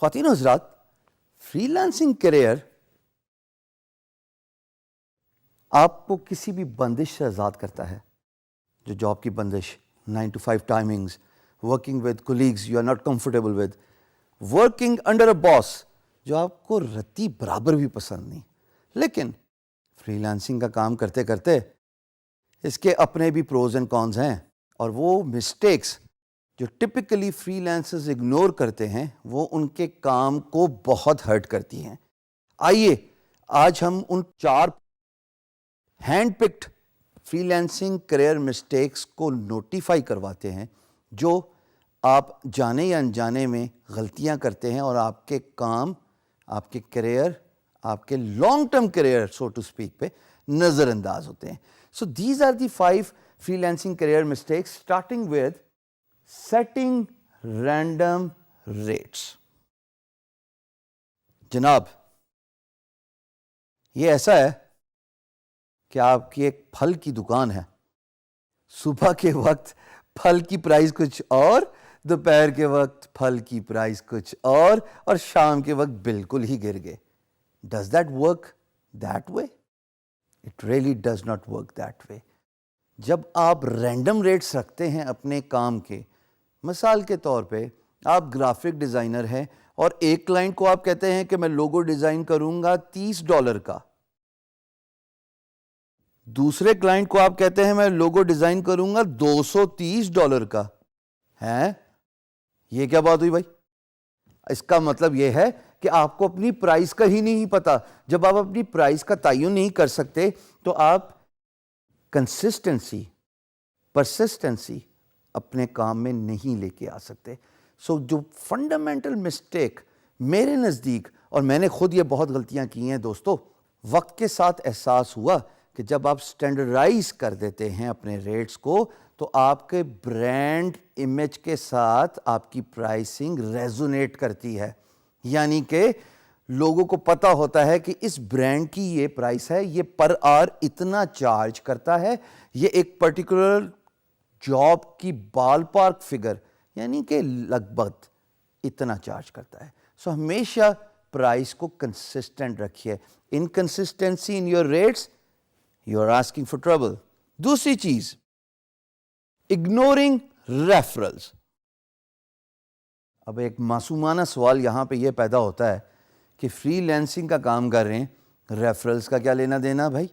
خواتین و حضرات، فری لانسنگ کیریئر آپ کو کسی بھی بندش سے آزاد کرتا ہے. جو جاب کی بندش، 9 to 5 timings, working with colleagues you are not comfortable with, working under a boss جو آپ کو رتی برابر بھی پسند نہیں. لیکن فری لانسنگ کا کام کرتے کرتے اس کے اپنے بھی پروز اینڈ کونز ہیں، اور وہ مسٹیکس جو ٹپکلی فری لانسرز اگنور کرتے ہیں وہ ان کے کام کو بہت ہرٹ کرتی ہیں. آئیے آج ہم ان 4 hand picked freelancing career mistakes کو نوٹیفائی کرواتے ہیں جو آپ جانے یا انجانے میں غلطیاں کرتے ہیں اور آپ کے کام، آپ کے کیریئر، آپ کے long term career so to speak پہ نظر انداز ہوتے ہیں. So these are the 5 freelancing career mistakes starting with setting random rates. جناب، یہ ایسا ہے کہ آپ کی ایک پھل کی دکان ہے. صبح کے وقت پھل کی پرائز کچھ اور، دوپہر کے وقت پھل کی پرائز کچھ اور شام کے وقت بالکل ہی گر گئے. Does that work that way? It really does not work that way. جب آپ رینڈم ریٹس رکھتے ہیں اپنے کام کے، مثال کے طور پہ آپ گرافک ڈیزائنر ہیں اور ایک کلائنٹ کو آپ کہتے ہیں کہ میں لوگو ڈیزائن کروں گا $30 کا، دوسرے کلائنٹ کو آپ کہتے ہیں میں لوگو ڈیزائن کروں گا $230 کا. ہیں یہ کیا بات ہوئی بھائی؟ اس کا مطلب یہ ہے کہ آپ کو اپنی پرائز کا ہی نہیں پتا. جب آپ اپنی پرائز کا تعین نہیں کر سکتے تو آپ کنسسٹنسی، پرسسٹنسی اپنے کام میں نہیں لے کے آ سکتے. سو جو فنڈامنٹل مسٹیک میرے نزدیک، اور میں نے خود یہ بہت غلطیاں کی ہیں دوستو، وقت کے ساتھ احساس ہوا کہ جب آپ سٹینڈرڈائز کر دیتے ہیں اپنے ریٹس کو تو آپ کے برانڈ امیج کے ساتھ آپ کی پرائسنگ ریزونیٹ کرتی ہے. یعنی کہ لوگوں کو پتا ہوتا ہے کہ اس برانڈ کی یہ پرائس ہے، یہ پر آور اتنا چارج کرتا ہے، یہ ایک پرٹیکولر جاب کی بال پارک فگر یعنی کہ لگ بھگ اتنا چارج کرتا ہے. سو ہمیشہ پرائس کو کنسسٹنٹ رکھیے. Inconsistency in your rates, you are asking for trouble. دوسری چیز، اگنورنگ ریفرلز. اب ایک معصومانہ سوال یہاں پہ یہ پیدا ہوتا ہے کہ فری لانسنگ کا کام کر رہے ہیں، ریفرلز کا کیا لینا دینا بھائی؟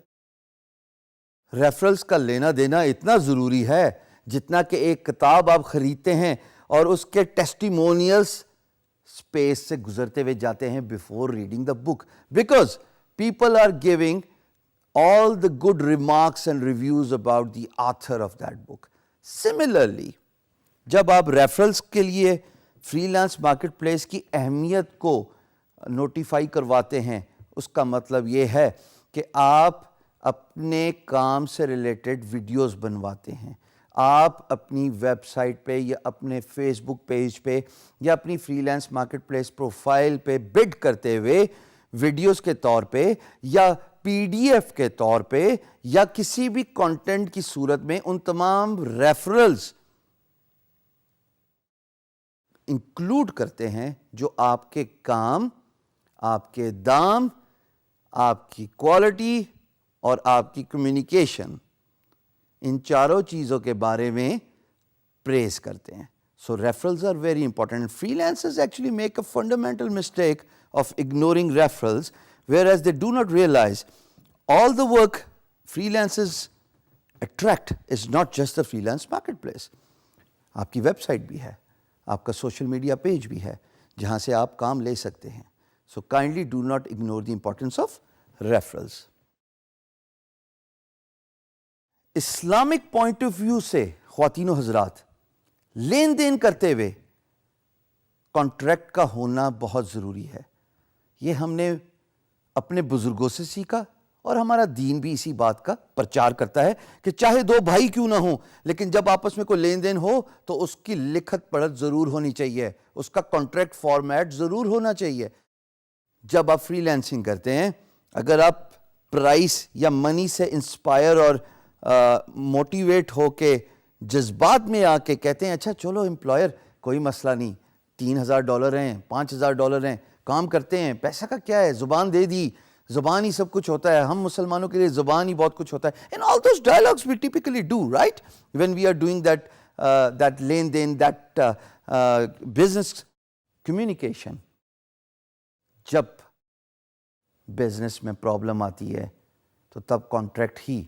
ریفرلز کا لینا دینا اتنا ضروری ہے جتنا کہ ایک کتاب آپ خریدتے ہیں اور اس کے ٹیسٹیمونیلز اسپیس سے گزرتے ہوئے جاتے ہیں before reading the book, because people are giving all the good remarks and reviews about the author of that book. Similarly, جب آپ ریفرلز کے لیے فری لانس مارکیٹ پلیس کی اہمیت کو نوٹیفائی کرواتے ہیں، اس کا مطلب یہ ہے کہ آپ اپنے کام سے ریلیٹڈ ویڈیوز بنواتے ہیں. آپ اپنی ویب سائٹ پہ یا اپنے فیس بک پیج پہ یا اپنی free lance market place profile پہ بڈ کرتے ہوئے ویڈیوز کے طور پہ یا PDF کے طور پہ یا کسی بھی کانٹینٹ کی صورت میں ان تمام ریفرلز انکلوڈ کرتے ہیں جو آپ کے کام، آپ کے دام، آپ کی کوالٹی اور آپ کی کمیونیکیشن، ان چاروں چیزوں کے بارے میں پریز کرتے ہیں. So referrals are very important. Freelancers actually make a fundamental mistake of ignoring referrals, whereas they do not realize all the work freelancers attract is not just the freelance marketplace. آپ کی web site بھی ہے، آپ کا social media page بھی ہے جہاں سے آپ کام لے سکتے ہیں. So kindly do not ignore the importance of referrals. Islamic point of view سے خواتین و حضرات، لین دین کرتے ہوئے کانٹریکٹ کا ہونا بہت ضروری ہے. یہ ہم نے اپنے بزرگوں سے سیکھا اور ہمارا دین بھی اسی بات کا پرچار کرتا ہے کہ چاہے 2 بھائی کیوں نہ ہوں لیکن جب آپس میں کوئی لین دین ہو تو اس کی لکھت پڑھت ضرور ہونی چاہیے، اس کا کانٹریکٹ فارمیٹ ضرور ہونا چاہیے. جب آپ فری لانسنگ کرتے ہیں، اگر آپ پرائس یا منی سے انسپائر اور موٹیویٹ ہو کے جذبات میں آ کے کہتے ہیں اچھا چلو امپلائر کوئی مسئلہ نہیں، $3,000 ہیں, $5,000 ہیں, کام کرتے ہیں. پیسہ کا کیا ہے, زبان دے دی, زبان ہی سب کچھ ہوتا ہے. ہم مسلمانوں کے لیے زبان ہی بہت کچھ ہوتا ہے. And all those dialogues we typically do, right? When we are doing that لین دین, that business communication. جب بزنس میں پرابلم آتی ہے تو تب کانٹریکٹ ہی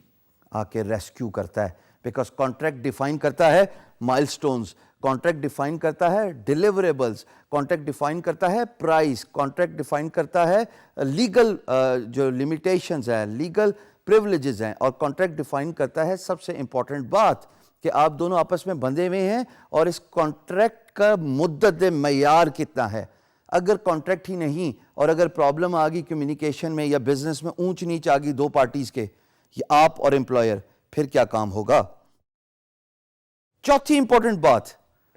آ کے ریسکیو کرتا ہے, بیکاز کانٹریکٹ ڈیفائن کرتا ہے مائل سٹونز, کانٹریکٹ ڈیفائن کرتا ہے ڈیلیوریبلز, کانٹریکٹ ڈیفائن کرتا ہے پرائز, کانٹریکٹ ڈیفائن کرتا ہے لیگل جو لمیٹیشنز ہیں, لیگل پریولیجز ہیں, اور کانٹریکٹ ڈیفائن کرتا ہے سب سے امپورٹنٹ بات کہ آپ دونوں آپس میں بندھے ہوئے ہیں اور اس کانٹریکٹ کا مدت معیار کتنا ہے. اگر کانٹریکٹ ہی نہیں اور اگر پرابلم آ گئی کمیونیکیشن میں یا بزنس میں, اونچ نیچ آ گئی دو پارٹیز کے, یہ آپ اور امپلائر, پھر کیا کام ہوگا. چوتھی امپورٹنٹ بات,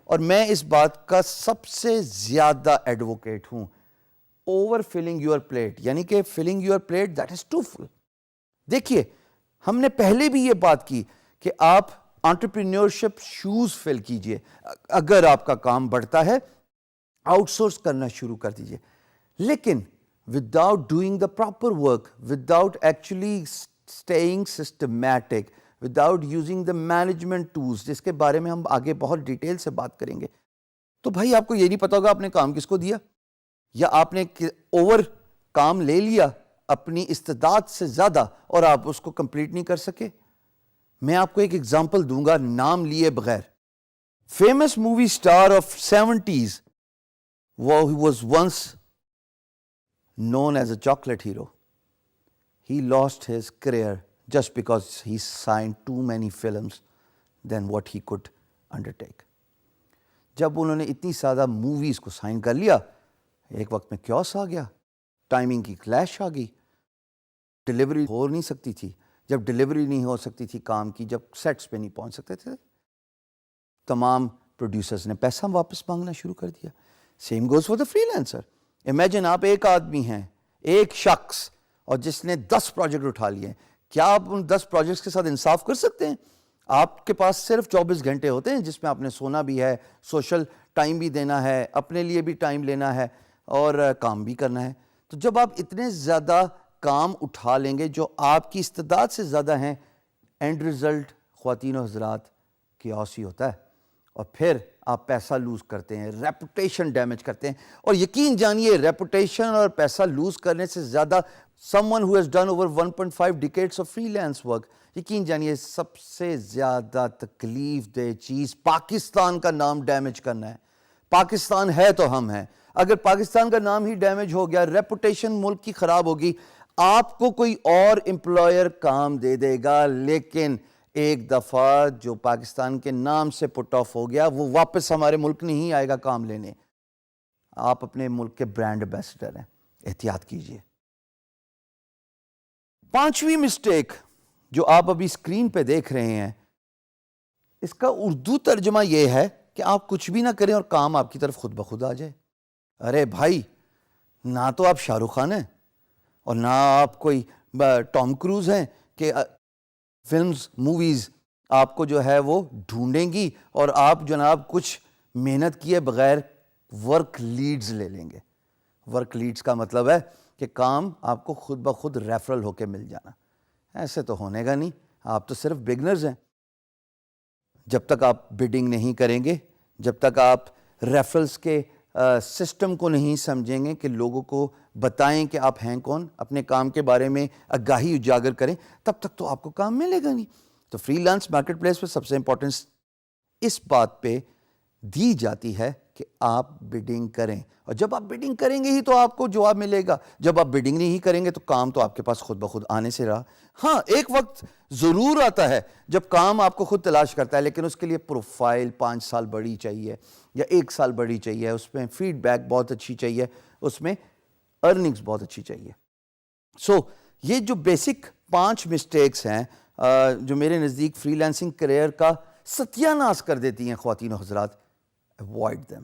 اور میں اس بات کا سب سے زیادہ ایڈوکیٹ ہوں, اوور فلنگ یور پلیٹ, یعنی کہ filling your plate that is too full. دیکھیے ہم نے پہلے بھی یہ بات کی کہ آپ انٹرپرینیورشپ شوز فل کیجئے. اگر آپ کا کام بڑھتا ہے آؤٹ سورس کرنا شروع کر دیجئے, لیکن without doing the proper work, without actually staying systematic, without using the management tools, جس کے بارے میں ہم آگے بہت ڈیٹیل سے بات کریں گے, تو بھائی آپ کو یہ نہیں پتا ہوگا آپ نے کام کس کو دیا, یا آپ نے اوور کام لے لیا اپنی استعداد سے زیادہ اور آپ اس کو کمپلیٹ نہیں کر سکے. میں آپ کو ایک ایگزامپل دوں گا نام لیے بغیر. Famous movie star of 70s, he was once known as a chocolate hero. He lost his career just because he signed too many films than what he could undertake. جب انہوں نے اتنی زیادہ موویز کو سائن کر لیا, ایک وقت میں کیوس آ گیا, ٹائمنگ کی کلیش آ گئی, ڈیلیوری ہو نہیں سکتی تھی. جب ڈیلیوری نہیں ہو سکتی تھی کام کی, جب سیٹس پہ نہیں پہنچ سکتے تھے, تمام پروڈیوسرز نے پیسہ واپس مانگنا شروع کر دیا. Same goes for the free lancer. Imagine آپ ایک آدمی ہیں, ایک شخص, اور جس نے 10 پروجیکٹ اٹھا لیے ہیں. کیا آپ ان 10 پروجیکٹس کے ساتھ انصاف کر سکتے ہیں؟ آپ کے پاس صرف 24 گھنٹے ہوتے ہیں جس میں آپ نے سونا بھی ہے, سوشل ٹائم بھی دینا ہے, اپنے لیے بھی ٹائم لینا ہے اور کام بھی کرنا ہے. تو جب آپ اتنے زیادہ کام اٹھا لیں گے جو آپ کی استعداد سے زیادہ ہیں, اینڈ رزلٹ خواتین و حضرات کیوس ہی ہوتا ہے, اور پھر آپ پیسہ لوز کرتے ہیں, ریپوٹیشن ڈیمیج کرتے ہیں. اور یقین جانیے ریپوٹیشن اور پیسہ لوز کرنے سے زیادہ someone who has done over 1.5 decades of freelance work, یقین جانیے سب سے زیادہ تکلیف دہ چیز پاکستان کا نام ڈیمیج کرنا ہے. پاکستان ہے تو ہم ہیں. اگر پاکستان کا نام ہی ڈیمیج ہو گیا, ریپوٹیشن ملک کی خراب ہوگی, آپ کو کوئی اور امپلائر کام دے دے گا, لیکن ایک دفعہ جو پاکستان کے نام سے پٹ آف ہو گیا وہ واپس ہمارے ملک نہیں آئے گا کام لینے. آپ اپنے ملک کے برانڈ ایمبیسڈر ہیں, احتیاط کیجئے. 5ویں مسٹیک جو آپ ابھی اسکرین پہ دیکھ رہے ہیں, اس کا اردو ترجمہ یہ ہے کہ آپ کچھ بھی نہ کریں اور کام آپ کی طرف خود بخود آ جائے. ارے بھائی, نہ تو آپ شاہ رخ خان ہیں اور نہ آپ کوئی ٹام کروز ہیں کہ فلمز موویز آپ کو جو ہے وہ ڈھونڈیں گی اور آپ جناب کچھ محنت کیے بغیر ورک لیڈز لے لیں گے. ورک لیڈز کا مطلب ہے کہ کام آپ کو خود بخود ریفرل ہو کے مل جانا. ایسے تو ہونے گا نہیں, آپ تو صرف بگنرز ہیں. جب تک آپ بڈنگ نہیں کریں گے, جب تک آپ ریفرلز کے سسٹم کو نہیں سمجھیں گے کہ لوگوں کو بتائیں کہ آپ ہیں کون, اپنے کام کے بارے میں آگاہی اجاگر کریں, تب تک تو آپ کو کام ملے گا نہیں. تو فری لانس مارکیٹ پلیس پہ سب سے امپورٹنس اس بات پہ دی جاتی ہے کہ آپ بڈنگ کریں, اور جب آپ بڈنگ کریں گے ہی تو آپ کو جواب ملے گا. جب آپ بڈنگ نہیں کریں گے تو کام تو آپ کے پاس خود بخود آنے سے رہا. ہاں, ایک وقت ضرور آتا ہے جب کام آپ کو خود تلاش کرتا ہے, لیکن اس کے لیے پروفائل 5 سال بڑی چاہیے یا 1 سال بڑی چاہیے, اس میں فیڈ بیک بہت اچھی چاہیے, اس میں ارننگز بہت اچھی چاہیے. یہ جو بیسک 5 مسٹیکس ہیں جو میرے نزدیک فری لانسنگ کریئر کا ستیہ ناش کر دیتی ہیں خواتین و حضرات, avoid them.